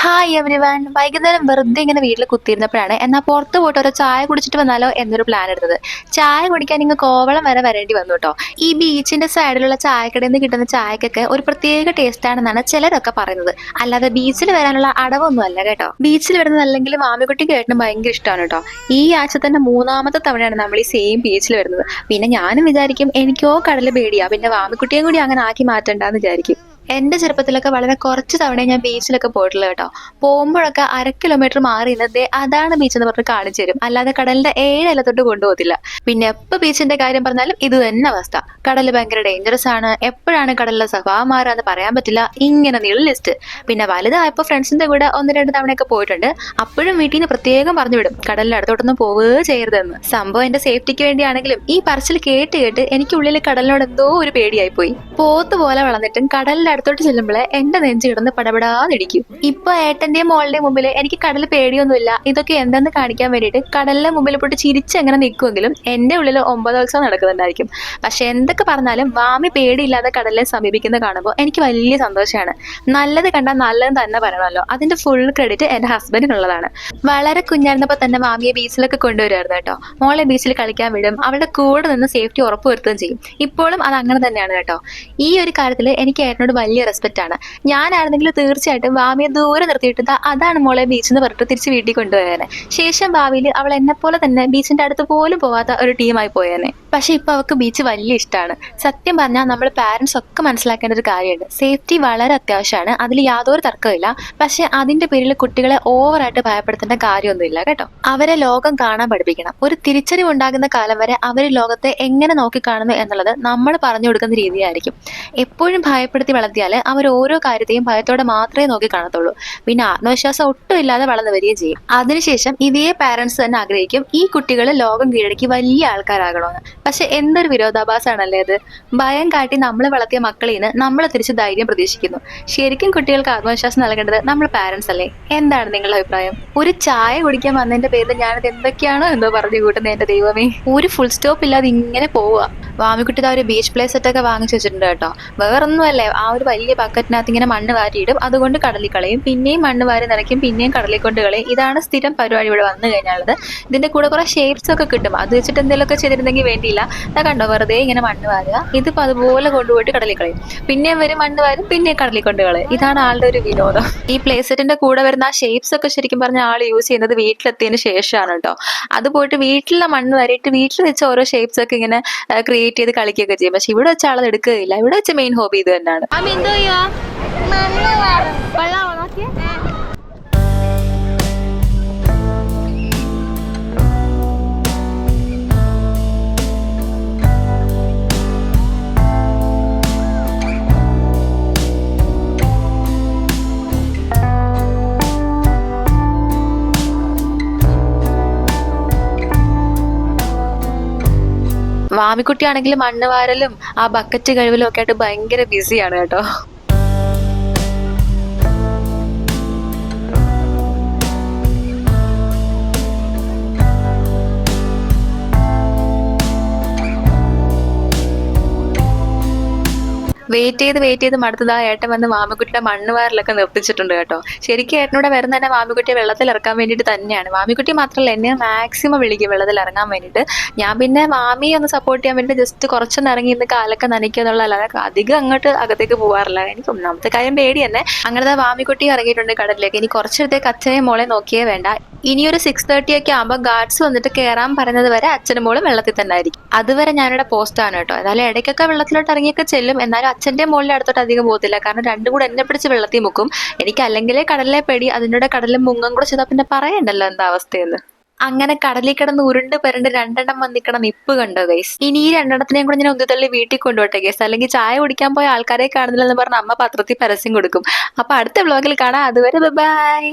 Hi every one. വൈകുന്നേരം വെറുതെ ഇങ്ങനെ വീട്ടിൽ കുത്തിയിരുന്നപ്പോഴാണ് എന്നാൽ പുറത്ത് പോയിട്ട് ഒരു ചായ കുടിച്ചിട്ട് വന്നാലോ എന്നൊരു പ്ലാൻ എടുത്തത്. ചായ കുടിക്കാൻ ഇങ്ങ് കോവളം വരെ വരേണ്ടി വന്നു കേട്ടോ. ഈ ബീച്ചിന്റെ സൈഡിലുള്ള ചായക്കടയിൽ നിന്ന് കിട്ടുന്ന ചായക്കൊക്കെ ഒരു പ്രത്യേക ടേസ്റ്റ് ആണെന്നാണ് ചിലരൊക്കെ പറയുന്നത്. അല്ലാതെ ബീച്ചിൽ വരാനുള്ള അടവൊന്നും അല്ല കേട്ടോ. ബീച്ചിൽ വരുന്നത് അല്ലെങ്കിൽ മാമിക്കുട്ടി കേട്ടിന് ഭയങ്കര ഇഷ്ടമാണ് കേട്ടോ. ഈ ആഴ്ച തന്നെ മൂന്നാമത്തെ തവണയാണ് നമ്മൾ ഈ സെയിം ബീച്ചിൽ വരുന്നത്. പിന്നെ ഞാനും വിചാരിക്കും എനിക്കോ കടല് പേടിയാ, പിന്നെ മാമിക്കുട്ടിയും കൂടി അങ്ങനെ ആക്കി മാറ്റണ്ടെന്ന് വിചാരിക്കും. എന്റെ ചെറുപ്പത്തിലൊക്കെ വളരെ കുറച്ച് തവണ ഞാൻ ബീച്ചിലൊക്കെ പോയിട്ടുള്ളത് കേട്ടോ. പോകുമ്പോഴൊക്കെ 1/2 കിലോമീറ്റർ മാറി നിന്നത് അതാണ് ബീച്ച് എന്ന് പറഞ്ഞ് കാണിച്ചു തരും, അല്ലാതെ കടലിന്റെ 7 തൊട്ട് കൊണ്ടുപോകത്തില്ല. പിന്നെ എപ്പോ ബീച്ചിന്റെ കാര്യം പറഞ്ഞാലും ഇത് തന്നെ അവസ്ഥ. കടല് ഭയങ്കര ഡേഞ്ചറസ് ആണ്, എപ്പോഴാണ് കടലിലെ സ്വഭാവം മാറാന്ന് പറയാൻ പറ്റില്ല, ഇങ്ങനെ നീള ലിസ്റ്റ്. പിന്നെ വലുതായപ്പോ ഫ്രണ്ട്സിന്റെ കൂടെ 1-2 തവണയൊക്കെ പോയിട്ടുണ്ട്. അപ്പോഴും വീട്ടിൽ നിന്ന് പ്രത്യേകം പറഞ്ഞു വിടും കടലിന്റെ അടുത്തോട്ടൊന്നും പോവുകയോ ചെയ്യരുതെന്ന്. സംഭവം എന്റെ സേഫ്റ്റിക്ക് വേണ്ടിയാണെങ്കിലും ഈ പറച്ചിൽ കേട്ട് കേട്ട് എനിക്ക് ഉള്ളിൽ കടലിനോട് എന്തോ ഒരു പേടിയായി പോയി. പോത്ത് പോലെ വളർന്നിട്ടും കടലിന്റെ അടുത്തോട്ട് ചെല്ലുമ്പോഴേ എന്റെ നെഞ്ച് കിടന്ന് പടപടാന്നിടിക്കും. ഇപ്പൊ ഏട്ടന്റെയും മോളുടെയും മുമ്പിൽ എനിക്ക് കടൽ പേടിയൊന്നുമില്ല, ഇതൊക്കെ എന്തെന്ന് കാണിക്കാൻ വേണ്ടിയിട്ട് കടലിന്റെ മുമ്പിൽ പോയിട്ട് ചിരിച്ചെങ്ങനെ നിൽക്കുമെങ്കിലും എന്റെ ഉള്ളിൽ 9 നടക്കുന്നുണ്ടായിരിക്കും. പക്ഷെ എന്തൊക്കെ പറഞ്ഞാലും വാമി പേടിയില്ലാതെ കടലിനെ സമീപിക്കുന്നത് കാണുമ്പോൾ എനിക്ക് വലിയ സന്തോഷമാണ്. നല്ലത് കണ്ടാൽ നല്ലത് തന്നെ പറയണമല്ലോ, അതിന്റെ ഫുൾ ക്രെഡിറ്റ് എന്റെ ഹസ്ബൻഡിനുള്ളതാണ്. വളരെ കുഞ്ഞായിരുന്നപ്പോ തന്നെ മാമിയെ ബീച്ചിലൊക്കെ കൊണ്ടുവരുമായിരുന്നു കേട്ടോ. മോളെ ബീച്ചിൽ കളിക്കാൻ വിടും, അവളുടെ കൂടെ നിന്ന് സേഫ്റ്റി ഉറപ്പുവരുത്തുകയും ചെയ്യും. ഇപ്പോഴും അത് അങ്ങനെ തന്നെയാണ് കേട്ടോ. ഈ ഒരു കാര്യത്തിൽ എനിക്ക് ഏട്ടനോട് വലിയ റെസ്പെക്റ്റ് ആണ്. ഞാനായിരുന്നെങ്കിൽ തീർച്ചയായിട്ടും ഭാവിയെ ദൂരെ നിർത്തിയിട്ട് അതാണ് മോളെ ബീച്ച് എന്ന് പറഞ്ഞിട്ട് തിരിച്ച് വീട്ടിൽ കൊണ്ടുപോയേനെ. ശേഷം ഭാവിയിൽ അവൾ എന്നെ പോലെ തന്നെ ബീച്ചിന്റെ അടുത്ത് പോലും പോവാത്ത ഒരു ടീമായി പോയേനെ. പക്ഷെ ഇപ്പൊ അവൾക്ക് ബീച്ച് വലിയ ഇഷ്ടമാണ്. സത്യം പറഞ്ഞാൽ നമ്മൾ പാരന്റ്സ് ഒക്കെ മനസ്സിലാക്കേണ്ട ഒരു കാര്യമുണ്ട്, സേഫ്റ്റി വളരെ അത്യാവശ്യമാണ്, അതിൽ യാതൊരു തർക്കമില്ല. പക്ഷെ അതിന്റെ പേരിൽ കുട്ടികളെ ഓവറായിട്ട് ഭയപ്പെടുത്തേണ്ട കാര്യമൊന്നുമില്ല കേട്ടോ. അവരെ ലോകം കാണാൻ പഠിപ്പിക്കണം. ഒരു തിരിച്ചറിവ് ഉണ്ടാകുന്ന കാലം വരെ അവർ ലോകത്തെ എങ്ങനെ നോക്കിക്കാണുന്നു എന്നുള്ളത് നമ്മൾ പറഞ്ഞു കൊടുക്കുന്ന രീതിയായിരിക്കും. എപ്പോഴും ഭയപ്പെടുത്തി വളർത്തിയാൽ അവർ ഓരോ കാര്യത്തെയും ഭയത്തോടെ മാത്രമേ നോക്കി കാണത്തുള്ളൂ. പിന്നെ ആത്മവിശ്വാസം ഒട്ടും ഇല്ലാതെ വളർന്നു വരികയും ചെയ്യും. അതിനുശേഷം ഇതേ പാരന്റ്സ് തന്നെ ആഗ്രഹിക്കും ഈ കുട്ടികൾ ലോകം കീഴടക്കി വലിയ ആൾക്കാരാകണമെന്ന്. പക്ഷെ എന്തൊരു വിരോധാഭാസമാണല്ലേ അത്. ഭയം കാട്ടി നമ്മൾ വളർത്തിയ മക്കളിൽ നിന്ന് നമ്മൾ തിരിച്ച് ധൈര്യം പ്രതീക്ഷിക്കുന്നു. ശരിക്കും കുട്ടികൾക്ക് ആത്മവിശ്വാസം നൽകേണ്ടത് നമ്മൾ പാരന്റ്സ് അല്ലേ? എന്താണ് നിങ്ങളുടെ അഭിപ്രായം? ഒരു ചായ കുടിക്കാൻ വന്നതിന്റെ പേരിൽ ഞാനത് എന്തൊക്കെയാണോ എന്തോ പറഞ്ഞു കൂട്ടുന്നത്. എന്റെ ദൈവമേ, ഒരു ഫുൾ സ്റ്റോപ്പ് ഇല്ലാതെ ഇങ്ങനെ പോവുക. വാമിക്കുട്ടി ഒരു ബീച്ച് പ്ലേ സെറ്റ് ഒക്കെ വാങ്ങിച്ചു വെച്ചിട്ടുണ്ട് കേട്ടോ. വേറൊന്നുമല്ലേ, ആ ഒരു വലിയ ബക്കറ്റിനകത്ത് ഇങ്ങനെ മണ്ണ് വാരിയിടും, അതുകൊണ്ട് കടലിൽ കളയും, പിന്നെയും മണ്ണ് വാരി നിറയ്ക്കും, പിന്നെയും കടലിൽ കൊണ്ട് കളയും. ഇതാണ് സ്ഥിരം പരിപാടി ഇവിടെ വന്നു കഴിഞ്ഞാൽ. ഇതിന്റെ കൂടെ കുറെ ഷേപ്സ് ഒക്കെ കിട്ടും, അത് വെച്ചിട്ട് എന്തെങ്കിലുമൊക്കെ ചെയ്തിരുന്നെങ്കിൽ വേണ്ടിയില്ല. ഞാൻ കണ്ടോ, വെറുതെ ഇങ്ങനെ മണ്ണ് വാരുക, ഇതിപ്പോ അതുപോലെ കൊണ്ടുപോയിട്ട് കടലിൽ കളയും, പിന്നെയും വരും മണ്ണ് വാരും, പിന്നെയും കടലിൽ കൊണ്ട് കളയും. ഇതാണ് ആളുടെ ഒരു വിനോദം. ഈ പ്ലേ സെറ്റിന്റെ കൂടെ വരുന്ന ആ ഷേപ്സ് ഒക്കെ ശരിക്കും പറഞ്ഞ ആൾ യൂസ് ചെയ്യുന്നത് വീട്ടിലെത്തിയതിന് ശേഷമാണ് കേട്ടോ. അത് പോയിട്ട് വീട്ടിലെ മണ്ണ് വാരിയിട്ട് വീട്ടിൽ വെച്ച് ഓരോ ഷേപ്സ് ഒക്കെ ഇങ്ങനെ ക്രിയേറ്റ് ചെയ്ത് കളിക്കുകയൊക്കെ ചെയ്യും. പക്ഷെ ഇവിടെ വെച്ച ആളത് എടുക്കുകയില്ല. ഇവിടെ വെച്ച മെയിൻ ഹോബി ഇത് തന്നെയാണ്. വാമിക്കുട്ടിയാണെങ്കിൽ മണ്ണ് വാരലും ആ ബക്കറ്റ് കഴിവലും ഒക്കെ ആയിട്ട് ഭയങ്കര ബിസിയാണ് കേട്ടോ. വെയിറ്റ് ചെയ്ത് മടുത്തതാ ഏട്ടൻ വന്ന് മാമിക്കുട്ടിയുടെ മണ്ണ് വാരലൊക്കെ നിർത്തിച്ചിട്ടുണ്ട് കേട്ടോ. ശരിക്കും ഏട്ടനോടെ വരുന്ന തന്നെ മാമിക്കുട്ടിയെ വെള്ളത്തിൽ ഇറക്കാൻ വേണ്ടിയിട്ട് തന്നെയാണ്. മാമിക്കുട്ടി മാത്രമല്ല, എന്നെ മാക്സിമം വിളിക്കും വെള്ളത്തിൽ ഇറങ്ങാൻ വേണ്ടിയിട്ട്. ഞാൻ പിന്നെ മാമിയെ ഒന്ന് സപ്പോർട്ട് ചെയ്യാൻ വേണ്ടിയിട്ട് ജസ്റ്റ് കുറച്ചൊന്ന് ഇറങ്ങി ഇന്ന് കാലൊക്കെ നനയ്ക്കുക എന്നുള്ളതല്ലാതെ അധികം അങ്ങോട്ട് അകത്തേക്ക് പോകാറില്ല. എനിക്ക് ഒന്നാമത്തെ കാര്യം പേടി തന്നെ. അങ്ങനത്തെ മാമിക്കുട്ടി ഇറങ്ങിയിട്ടുണ്ട് കടലിലേക്ക്. ഇനി കുറച്ചിടത്തേക്ക് അച്ഛനെയും മോളെ നോക്കിയേ വേണ്ട. ഇനിയൊരു 6:30 ഒക്കെ ആകുമ്പോൾ ഗാർഡ്സ് വന്നിട്ട് കയറാൻ പറയുന്നത് വരെ അച്ഛനും മോളും വെള്ളത്തിൽ തന്നെ ആയിരിക്കും. അതുവരെ ഞാനിവിടെ പോസ്റ്റാണ് കേട്ടോ. എന്നാലും ഇടയ്ക്കൊക്കെ വെള്ളത്തിലോട്ട് ഇറങ്ങിയൊക്കെ ചെല്ലും. എന്നാലും അച്ഛന്റെ മോളിന്റെ അടുത്തോട്ട് അധികം പോകത്തില്ല, കാരണം രണ്ടും കൂടെ എന്നെ പിടിച്ച് വെള്ളത്തിൽ മുക്കും. എനിക്ക് അല്ലെങ്കിലേ കടലിലെ പേടി, അതിനോട് കടലിൽ മുങ്ങും കൂടെ ചെയ്താൽ പിന്നെ പറയണ്ടല്ലോ എന്താ അവസ്ഥയെന്ന്. അങ്ങനെ കടലിൽ കിടന്ന് ഉരുണ്ട് പരണ്ട് 2 വന്നിക്കണം നിപ്പ് കണ്ടോ ഗൈസ്. ഇനി ഈ 2 കൂടെ ഞാൻ ഉന്തിത്തള്ളി വീട്ടിൽ കൊണ്ടുപോട്ടെ ഗൈസ്, അല്ലെങ്കിൽ ചായ കുടിക്കാൻ പോയ ആൾക്കാരെ കാണുന്നില്ലെന്ന് പറഞ്ഞ അമ്മ പത്രത്തിൽ പരസ്യം കൊടുക്കും. അപ്പൊ അടുത്ത വ്ലോഗിൽ കാണാം. അതുവരെ ബൈ.